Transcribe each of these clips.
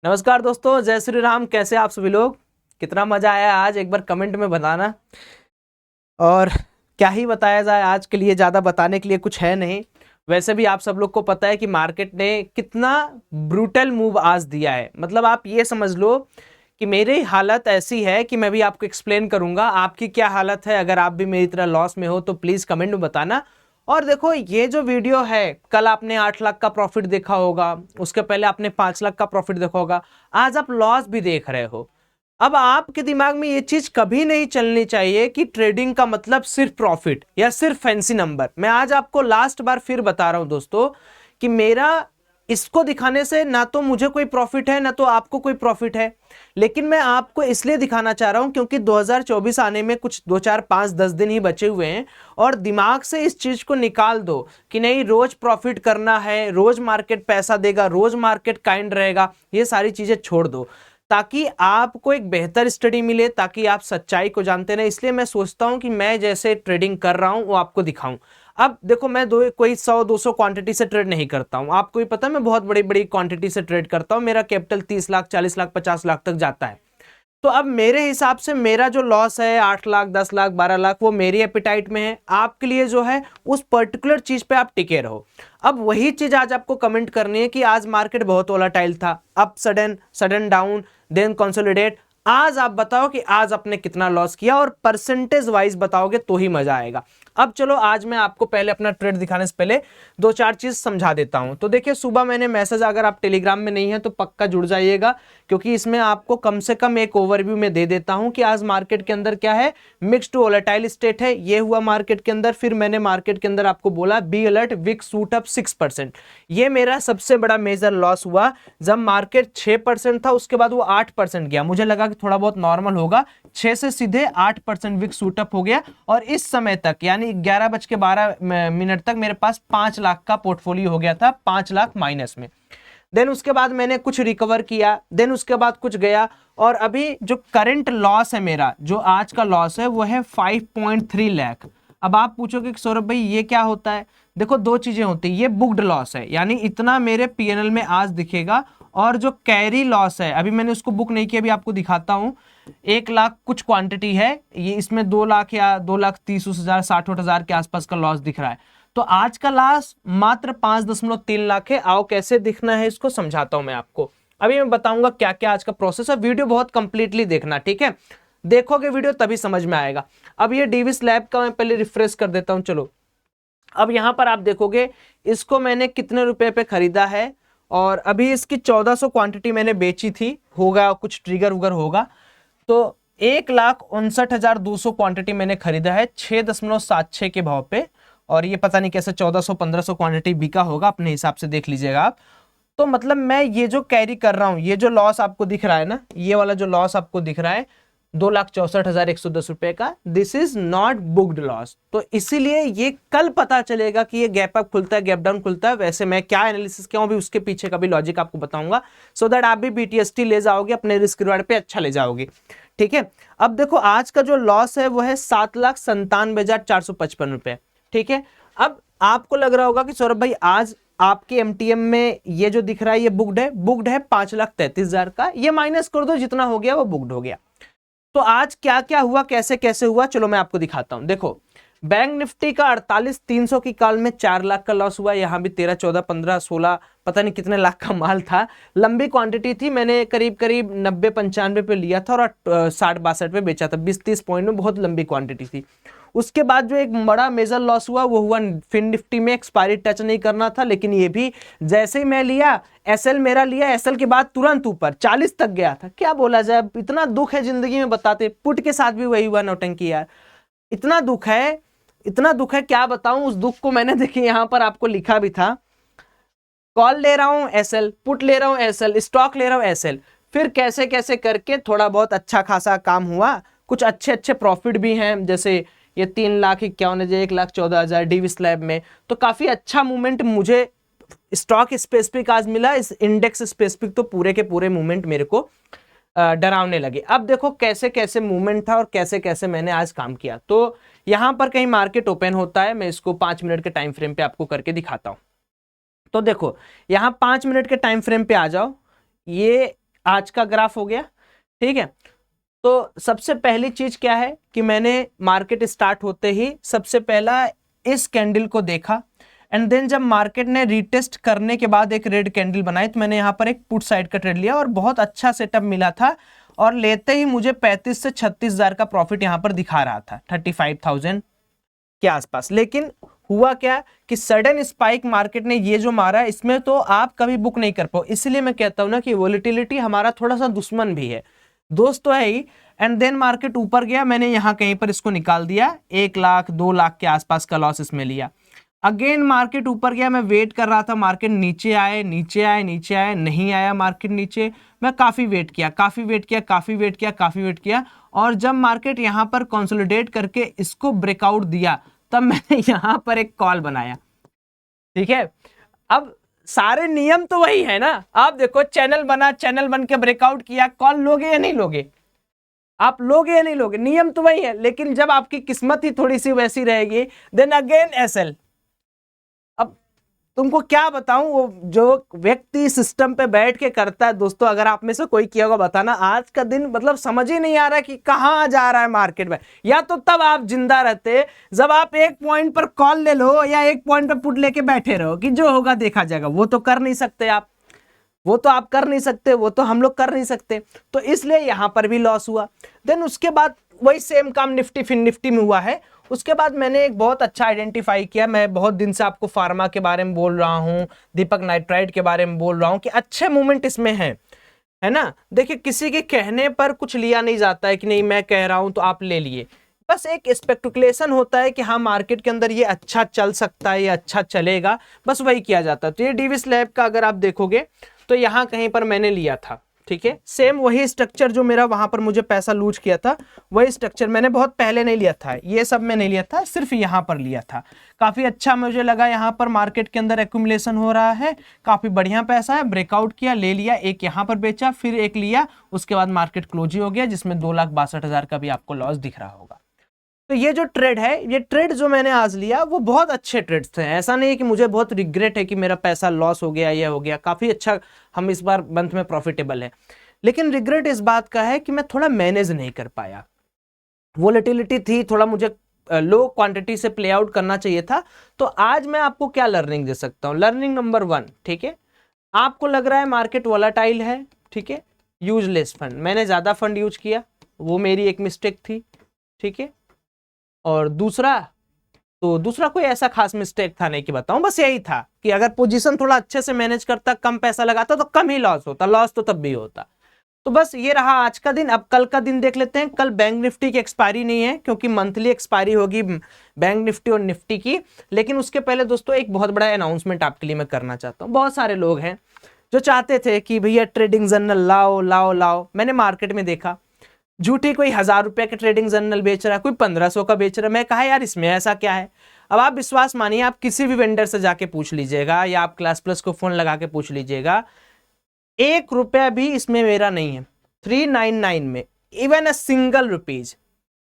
नमस्कार दोस्तों, जय श्री राम। कैसे आप सभी लोग? कितना मजा आया आज, एक बार कमेंट में बताना। और क्या ही बताया जाए, आज के लिए ज़्यादा बताने के लिए कुछ है नहीं। वैसे भी आप सब लोग को पता है कि मार्केट ने कितना ब्रूटल मूव आज दिया है। मतलब आप ये समझ लो कि मेरी हालत ऐसी है कि मैं भी आपको एक्सप्लेन करूंगा आपकी क्या हालत है। अगर आप भी मेरी तरह लॉस में हो तो प्लीज़ कमेंट में बताना। और देखो, ये जो वीडियो है, कल आपने 8 लाख का प्रॉफिट देखा होगा, उसके पहले आपने 5 लाख का प्रॉफिट देखा होगा, आज आप लॉस भी देख रहे हो। अब आपके दिमाग में ये चीज कभी नहीं चलनी चाहिए कि ट्रेडिंग का मतलब सिर्फ प्रॉफिट या सिर्फ फैंसी नंबर। मैं आज आपको लास्ट बार फिर बता रहा हूं दोस्तों कि मेरा इसको दिखाने से ना तो मुझे कोई प्रॉफिट है ना तो आपको कोई प्रॉफिट है। लेकिन मैं आपको इसलिए दिखाना चाह रहा हूं क्योंकि 2024 आने में कुछ 2 4 5 10 दिन ही बचे हुए हैं। और दिमाग से इस चीज को निकाल दो कि नहीं, रोज प्रॉफिट करना है, रोज मार्केट पैसा देगा, रोज मार्केट काइंड रहेगा। ये सारी चीजें छोड़ दो ताकि आपको एक बेहतर स्टडी मिले, ताकि आप सच्चाई को जानते रहे। इसलिए मैं सोचता हूं कि मैं जैसे ट्रेडिंग कर रहा हूं वो आपको दिखाऊं। अब देखो, मैं कोई 100 200 क्वांटिटी से ट्रेड नहीं करता हूं। आपको भी पता है मैं बहुत बड़ी बड़ी क्वांटिटी से ट्रेड करता हूं। मेरा कैपिटल 30 लाख 40 लाख 50 लाख तक जाता है। तो अब मेरे हिसाब से मेरा जो लॉस है 8 लाख 10 लाख 12 लाख, वो मेरी एपिटाइट में है। आपके लिए जो है उस पर्टिकुलर चीज पे आप टिके रहो। अब वही चीज आज आपको कमेंट करनी है कि आज मार्केट बहुत वोलेटाइल था, up sudden sudden down then consolidate. आज आप बताओ कि आज आपने कितना लॉस किया, और परसेंटेज वाइज बताओगे तो ही मजा आएगा। अब चलो, आज मैं आपको पहले अपना ट्रेड दिखाने से पहले 2 4 चीज समझा देता हूं। तो देखिए, सुबह मैंने मैसेज, अगर आप टेलीग्राम में नहीं है तो पक्का जुड़ जाइएगा, क्योंकि इसमें आपको कम से कम एक ओवरव्यू में दे देता हूं कि आज मार्केट के अंदर क्या है। मिक्स्ड टू वोलेटाइल स्टेट है, ये हुआ मार्केट के अंदर। फिर मैंने मार्केट के अंदर आपको बोला be alert, wick shoot up 6%। ये मेरा सबसे बड़ा मेजर लॉस हुआ जब मार्केट 6% था, उसके बाद वो 8% गया। मुझे लगा कि थोड़ा बहुत नॉर्मल होगा, 6 से सीधे 8% विक सूट अप हो गया। और इस समय तक यानी 11:12 तक मेरे पास 5 लाख का पोर्टफोलियो हो गया था, 5 लाख माइनस में। देन उसके बाद मैंने कुछ रिकवर किया, देन उसके बाद कुछ गया। और अभी जो करंट लॉस है मेरा, जो आज का लॉस है, वो है 5.3 लाख। अब आप पूछोगे कि सौरभ भाई ये क्या होता है? देखो, दो चीजें होती है। ये बुक्ड लॉस है, यानी इतना मेरे पीएनएल में आज दिखेगा। और जो कैरी लॉस है, अभी मैंने उसको बुक नहीं किया, अभी आपको दिखाता हूं। 1 लाख कुछ क्वांटिटी है ये, इसमें 2 लाख या 2,30,000 60,000 के आसपास का लॉस दिख रहा है। तो आज का लॉस मात्र 5.3 लाख है। आओ कैसे दिखना है इसको समझाता हूं मैं आपको। अभी मैं बताऊंगा क्या क्या आज का प्रोसेस है। वीडियो बहुत कंप्लीटली देखना, ठीक है? देखोगे वीडियो तभी समझ में आएगा। अब ये डीविस लैब का मैं पहले रिफ्रेश कर देता हूं। चलो, अब यहां पर आप देखोगे इसको मैंने कितने रुपए पे खरीदा है, और अभी इसकी 1400 क्वांटिटी मैंने बेची थी। होगा कुछ ट्रिगर उगर होगा। तो 1,59,200 क्वांटिटी मैंने खरीदा है 6.76 के भाव पे। और ये पता नहीं कैसे 1400 1500 क्वांटिटी बिका होगा, अपने हिसाब से देख लीजिएगा आप। तो मतलब मैं ये जो कैरी कर रहा हूं, ये जो लॉस आपको दिख रहा है ना, ये वाला जो लॉस आपको दिख रहा है 2,64,110 रुपए का, this is not booked loss. तो इसीलिए ये कल पता चलेगा कि ये गैप अप खुलता है, गैप डाउन खुलता है। वैसे मैं क्या एनालिसिस किया हूं, भी उसके पीछे का भी लॉजिक आपको बताऊंगा, सो दैट आप भी बीटीएसटी ले जाओगे, अपने रिस्क रिवार्ड पे अच्छा ले जाओगे। ठीक है? अब देखो, आज का जो लॉस है वो है 7,97,455 रुपए। ठीक है? अब आपको लग रहा होगा कि सौरभ भाई आज आपके एमटीएम में ये जो दिख रहा है ये बुक्ड है। बुक्ड है 5,33,000 का, ये माइनस कर दो, जितना हो गया वो बुक्ड हो गया। तो आज क्या क्या हुआ, कैसे कैसे हुआ, चलो मैं आपको दिखाता हूं। देखो, बैंक निफ्टी का 48,300 की कॉल में 4 लाख का लॉस हुआ। यहां भी 13 14 15 16 पता नहीं कितने लाख का माल था। लंबी क्वांटिटी थी, मैंने करीब करीब 90 95 पे लिया था और 60 62 पे बेचा था। 20 30 पॉइंट में बहुत लंबी क्वांटिटी थी। उसके बाद जो एक बड़ा मेजर लॉस हुआ वो हुआ फिन निफ्टी में। एक्सपायरी टच नहीं करना था, लेकिन ये भी जैसे ही मैं लिया, एसएल मेरा लिया, एसएल के बाद तुरंत ऊपर 40 तक गया था। क्या बोला जाए, इतना दुख है जिंदगी में, बताते। पुट के साथ भी वही हुआ, नौटंकी यार। इतना दुख है, इतना दुख है, क्या बताऊं उस दुख को। मैंने देखिए यहां पर आपको लिखा भी था, कॉल ले रहा हूं एसएल, पुट ले रहा हूं एसएल, स्टॉक ले रहा हूं एसएल। फिर कैसे कैसे करके थोड़ा बहुत अच्छा खासा काम हुआ। कुछ अच्छे अच्छे प्रॉफिट भी हैं, जैसे ये 3,51,000 1,14,000 डीविस लैब में। तो काफी अच्छा मूवमेंट मुझे स्टॉक स्पेसिफिक आज मिला। इस इंडेक्स स्पेसिफिक तो पूरे के पूरे मूवमेंट मेरे को डरावने लगे। अब देखो कैसे कैसे मूवमेंट था और कैसे कैसे मैंने आज काम किया। तो यहां पर कहीं मार्केट ओपन होता है, मैं इसको 5 मिनट के टाइम फ्रेम पे आपको करके दिखाता हूं। तो देखो, यहां 5 मिनट के टाइम फ्रेम पे आ जाओ। ये आज का ग्राफ हो गया, ठीक है। तो सबसे पहली चीज क्या है कि मैंने मार्केट स्टार्ट होते ही सबसे पहला इस कैंडल को देखा, एंड देन जब मार्केट ने रीटेस्ट करने के बाद एक रेड कैंडल बनाई तो मैंने यहाँ पर एक पुट साइड का ट्रेड लिया और बहुत अच्छा सेटअप मिला था, और लेते ही मुझे 35 से 36,000 का प्रॉफिट यहाँ पर दिखा रहा था, 35,000 के आसपास। लेकिन हुआ क्या कि सडन स्पाइक मार्केट ने ये जो मारा है, इसमें तो आप कभी बुक नहीं कर पाओ। इसलिए मैं कहता हूं ना कि वोलेटिलिटी हमारा थोड़ा सा दुश्मन भी है, दोस्त तो है ही। एंड देन मार्केट ऊपर गया, मैंने यहां कहीं पर इसको निकाल दिया, 1 लाख 2 लाख के आसपास का लॉस इसमें लिया। अगेन मार्केट ऊपर गया, मैं वेट कर रहा था मार्केट नीचे आए नीचे आए नीचे आए, नहीं आया मार्केट नीचे। मैं काफी वेट किया, काफी वेट किया, काफी वेट किया, काफी वेट किया, और जब मार्केट यहां पर कंसोलिडेट करके इसको ब्रेकआउट दिया तब मैंने यहां पर एक कॉल बनाया, ठीक है। अब सारे नियम तो वही है ना, आप देखो चैनल बना, चैनल बन के ब्रेकआउट किया, कॉल लोगे या नहीं लोगे? आप लोगे या नहीं लोगे? नियम तो वही है। लेकिन जब आपकी किस्मत ही थोड़ी सी वैसी रहेगी, देन अगेन एसएल। अब तुमको क्या बताऊं, वो जो व्यक्ति सिस्टम पे बैठ के करता है दोस्तों, अगर आप में से कोई किया होगा बताना, आज का दिन मतलब समझ ही नहीं आ रहा कि कहां जा रहा है मार्केट में। या तो तब आप जिंदा रहते जब आप एक पॉइंट पर कॉल ले लो या एक पॉइंट पर पुट लेके बैठे रहो कि जो होगा देखा जाएगा। वो तो कर नहीं सकते आप, वो तो आप कर नहीं सकते, वो तो हम लोग कर नहीं सकते। तो इसलिए यहां पर भी लॉस हुआ। देन उसके बाद वही सेम काम निफ्टी फिन निफ्टी में हुआ है। उसके बाद मैंने एक बहुत अच्छा आइडेंटिफाई किया, मैं बहुत दिन से आपको फार्मा के बारे में बोल रहा हूं, दीपक नाइट्राइट के बारे में बोल रहा हूं कि अच्छे मूवमेंट इसमें है ना। देखिए किसी के कहने पर कुछ लिया नहीं जाता है कि नहीं मैं कह रहा हूं तो आप ले लिए, बस एक स्पेकुलेशन होता है कि हाँ मार्केट के अंदर ये अच्छा चल सकता है, ये अच्छा चलेगा, बस वही किया जाता है। तो ये डीविस लैब का अगर आप देखोगे तो यहां कहीं पर मैंने लिया था, ठीक है। सेम वही स्ट्रक्चर जो मेरा वहां पर मुझे पैसा लूज किया था, वही स्ट्रक्चर मैंने बहुत पहले नहीं लिया था, ये सब में नहीं लिया था, सिर्फ यहां पर लिया था। काफी अच्छा मुझे लगा, यहां पर मार्केट के अंदर एक्यूमुलेशन हो रहा है, काफी बढ़िया पैसा है, ब्रेकआउट किया, ले लिया, एक यहां पर बेचा, फिर एक लिया, उसके बाद मार्केट क्लोज ही हो गया, जिसमें 2,62,000 का भी आपको लॉस दिख रहा होगा। तो ये जो ट्रेड है, ये ट्रेड जो मैंने आज लिया वो बहुत अच्छे ट्रेड्स थे। ऐसा नहीं है कि मुझे बहुत रिग्रेट है कि मेरा पैसा लॉस हो गया, ये हो गया, काफी अच्छा हम इस बार मंथ में प्रॉफिटेबल है। लेकिन रिग्रेट इस बात का है कि मैं थोड़ा मैनेज नहीं कर पाया, वोलेटिलिटी थी, थोड़ा मुझे लो क्वांटिटी से प्ले आउट करना चाहिए था। तो आज मैं आपको क्या लर्निंग दे सकता हूं? लर्निंग नंबर 1, ठीक है, आपको लग रहा है मार्केट वोलेटाइल है, ठीक है, यूजलेस फंड, मैंने ज्यादा फंड यूज किया, वो मेरी एक मिस्टेक थी, ठीक है। और दूसरा कोई ऐसा खास मिस्टेक था नहीं कि बताऊं, बस यही था कि अगर पोजीशन थोड़ा अच्छे से मैनेज करता, कम पैसा लगाता तो कम ही लॉस होता, लॉस तो तब भी होता। तो बस ये रहा आज का दिन। अब कल का दिन देख लेते हैं। कल बैंक निफ्टी की एक्सपायरी नहीं है क्योंकि मंथली एक्सपायरी होगी बैंक निफ्टी और निफ्टी की। लेकिन उसके पहले दोस्तों एक बहुत बड़ा अनाउंसमेंट आपके लिए मैं करना चाहता हूं। बहुत सारे लोग हैं जो चाहते थे कि भैया ट्रेडिंग जर्नल लाओ लाओ लाओ। मैंने मार्केट में देखा झूठी कोई 1,000 रुपए का ट्रेडिंग जर्नल बेच रहा है, कोई 1,500 का बेच रहा है। मैं कहा यार इसमें ऐसा क्या है। अब आप विश्वास मानिए, आप किसी भी वेंडर से जाके पूछ लीजिएगा या आप क्लास प्लस को फोन लगा के पूछ लीजिएगा, 1 रुपया भी इसमें मेरा नहीं है 399 में, इवन अ सिंगल रुपीज।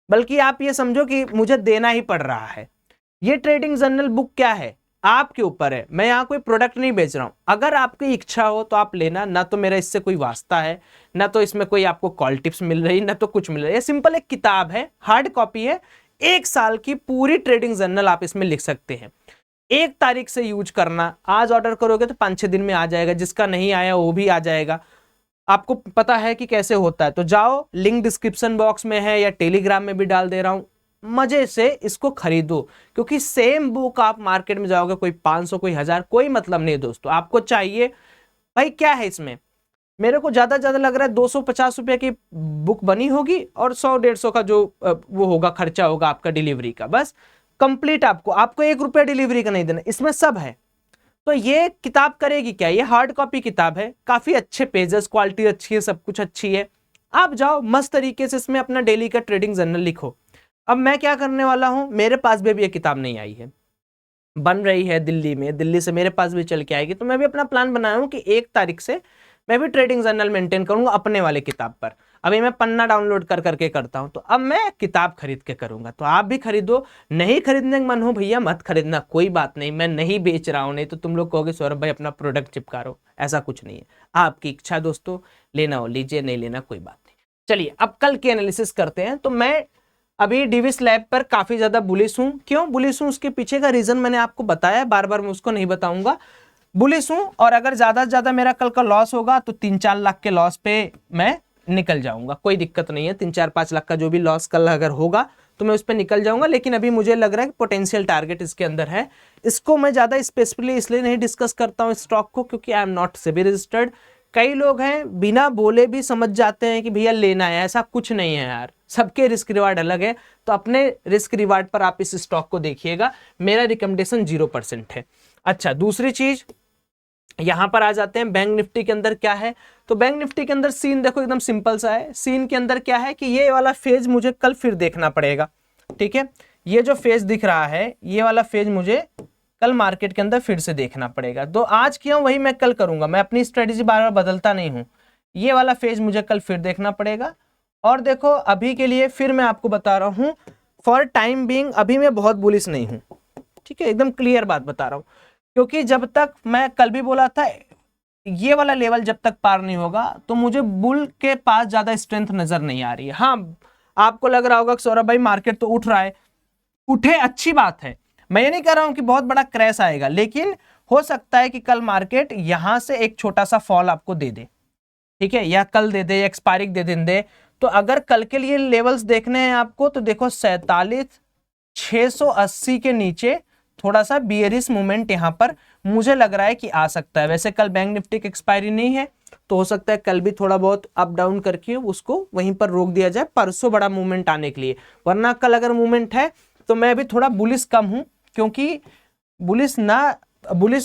बल्कि आप ये समझो कि मुझे देना ही पड़ रहा है। ये ट्रेडिंग जर्नल बुक क्या है आपके ऊपर है, मैं यहाँ कोई प्रोडक्ट नहीं बेच रहा हूं। अगर आपकी इच्छा हो तो आप लेना, ना तो मेरा इससे कोई वास्ता है, ना तो इसमें कोई आपको कॉल टिप्स मिल रही, ना तो कुछ मिल रहा है। ये सिंपल एक किताब है, हार्ड कॉपी है, 1 साल की पूरी ट्रेडिंग जर्नल आप इसमें लिख सकते हैं। 1 तारीख से यूज करना, आज ऑर्डर करोगे तो 5-6 दिन में आ जाएगा, जिसका नहीं आया वो भी आ जाएगा। आपको पता है कि कैसे होता है तो जाओ, लिंक डिस्क्रिप्शन बॉक्स में है या टेलीग्राम में भी डाल दे रहा हूं, मजे से इसको खरीदो। क्योंकि सेम बुक आप मार्केट में जाओगे, कोई 500 कोई 1000, कोई मतलब नहीं दोस्तों। आपको चाहिए भाई क्या है इसमें, मेरे को ज्यादा लग रहा है 250 रुपए की बुक बनी होगी और 100-150 का जो वो होगा खर्चा होगा आपका डिलीवरी का, बस कंप्लीट। आपको 1 रुपया डिलीवरी का नहीं देना, इसमें सब है। तो ये किताब करेगी क्या, ये हार्ड कॉपी किताब है, काफी अच्छे पेजेस, क्वालिटी अच्छी है, सब कुछ अच्छी है। आप जाओ मस्त तरीके से इसमें अपना डेली का ट्रेडिंग जर्नल लिखो। अब मैं क्या करने वाला हूं, मेरे पास भी अभी ये किताब नहीं आई है, बन रही है दिल्ली में, दिल्ली से मेरे पास भी चल के आएगी। तो मैं भी अपना प्लान बनाया हूं कि 1 तारीख से मैं भी ट्रेडिंग जर्नल मेंटेन करूंगा अपने वाले किताब पर। अभी मैं पन्ना डाउनलोड कर करके करता हूं, तो अब मैं किताब खरीद के करूंगा। तो आप भी खरीदो, नहीं खरीदने का मन हो भैया मत खरीदना, कोई बात नहीं, मैं नहीं बेच रहा हूं, नहीं तो तुम लोग कहोगे सौरभ भाई अपना प्रोडक्ट चिपका रहे हो, ऐसा कुछ नहीं है, आपकी इच्छा दोस्तों, लेना हो लीजिए, नहीं लेना कोई बात नहीं। चलिए अब कल के एनालिसिस करते हैं। तो मैं अभी डिविस लैब पर काफी ज्यादा बुलिश हूं। क्यों बुलिश हूं उसके पीछे का रीजन मैंने आपको बताया, बार बार मैं उसको नहीं बताऊंगा। बुलिश हूं, और अगर ज्यादा से ज्यादा मेरा कल का लॉस होगा तो 3-4 लाख के लॉस पे मैं निकल जाऊंगा, कोई दिक्कत नहीं है। 3-4-5 लाख का जो भी लॉस कल अगर होगा तो मैं उस पर निकल जाऊंगा। लेकिन अभी मुझे लग रहा है कि पोटेंशियल टारगेट इसके अंदर है। इसको मैं ज्यादा स्पेसिफिकली इसलिए नहीं डिस्कस करता हूं स्टॉक को, क्योंकि I am not SEBI registered. कई लोग हैं बिना बोले भी समझ जाते हैं कि भैया लेना है, ऐसा कुछ नहीं है यार, सबके रिस्क रिवार्ड अलग है। तो अपने रिस्क रिवार्ड पर आप इस स्टॉक को देखिएगा, मेरा रिकमेंडेशन 0% है। अच्छा, दूसरी चीज यहां पर आ जाते हैं, बैंक निफ्टी के अंदर क्या है। तो बैंक निफ्टी के अंदर सीन देखो एकदम सिंपल सा है। सीन के अंदर क्या है कि ये वाला फेज मुझे कल फिर देखना पड़ेगा, ठीक है। ये जो फेज दिख रहा है, ये वाला फेज मुझे कल मार्केट के अंदर फिर से देखना पड़ेगा। तो आज किया वही मैं कल करूंगा, मैं अपनी स्ट्रेटेजी बार बार बदलता नहीं हूं। ये वाला फेज मुझे कल फिर देखना पड़ेगा। और देखो अभी के लिए फिर मैं आपको बता रहा हूं, फॉर टाइम बीइंग अभी मैं बहुत बुलिश नहीं हूं, ठीक है, एकदम क्लियर बात बता रहा हूं। क्योंकि जब तक मैं कल भी बोला था, ये वाला लेवल जब तक पार नहीं होगा तो मुझे बुल के पास ज्यादा स्ट्रेंथ नजर नहीं आ रही है। हाँ, आपको लग रहा होगा कि सौरभ भाई मार्केट तो उठ रहा है, उठे अच्छी बात है, मैं ये नहीं कह रहा हूं कि बहुत बड़ा क्रैश आएगा, लेकिन हो सकता है कि कल मार्केट यहां से एक छोटा सा फॉल आपको दे दे, ठीक है, या कल दे दे, एक्सपायरी दे दे। तो अगर कल के लिए लेवल्स देखने हैं आपको, तो देखो 47,680 के नीचे थोड़ा सा बियरिश मूवमेंट यहां पर मुझे लग रहा है कि आ सकता है। वैसे कल बैंक निफ्टी की एक्सपायरी नहीं है, तो हो सकता है कल भी थोड़ा बहुत अप डाउन करके उसको वहीं पर रोक दिया जाए, परसों बड़ा मूवमेंट आने के लिए। वरना कल अगर मूवमेंट है तो मैं अभी थोड़ा बुलिश कम हूं, क्योंकि बुलिश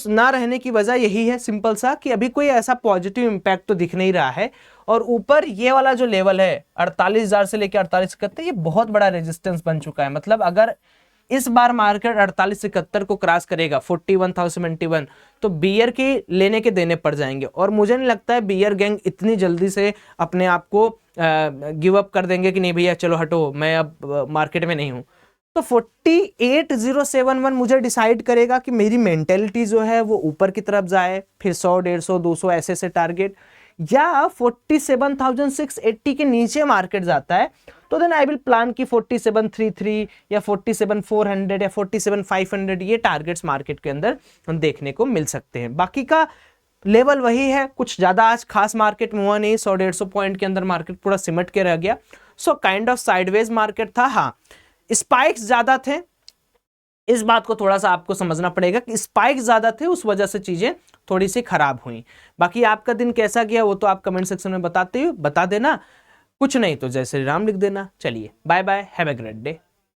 ना रहने की वजह यही है सिंपल सा, कि अभी कोई ऐसा पॉजिटिव इंपैक्ट तो दिख नहीं रहा है। और ऊपर ये वाला जो लेवल है 48,000 से लेकर 48,71, ये बहुत बड़ा रेजिस्टेंस बन चुका है। मतलब अगर इस बार मार्केट 48,71 को क्रॉस करेगा 41,071, तो बियर की लेने के देने पड़ जाएंगे। और मुझे नहीं लगता है बियर गैंग इतनी जल्दी से अपने आप को गिव अप कर देंगे कि नहीं भैया चलो हटो, मैं अब मार्केट में नहीं हूं। तो 48,071 मुझे डिसाइड करेगा कि मेरी मेंटेलिटी जो है वो ऊपर की तरफ जाए, फिर 100, 150, 200 ऐसे से टारगेट, या 47,680 के नीचे मार्केट जाता है तो देन आई विल प्लान की 4733 या 47,400 या 47,500 ये टारगेट्स मार्केट के अंदर देखने को मिल सकते हैं। बाकी का लेवल वही है, कुछ ज्यादा आज खास मार्केट में हुआ नहीं, 100-150 पॉइंट के अंदर मार्केट पूरा सिमट के रह गया। So kind of sideways market था। हाँ, स्पाइक्स ज्यादा थे, इस बात को थोड़ा सा आपको समझना पड़ेगा कि स्पाइक्स ज्यादा थे, उस वजह से चीजें थोड़ी सी खराब हुई। बाकी आपका दिन कैसा गया वो तो आप कमेंट सेक्शन में बता देना, कुछ नहीं तो जय श्री राम लिख देना। चलिए bye bye, have a great day.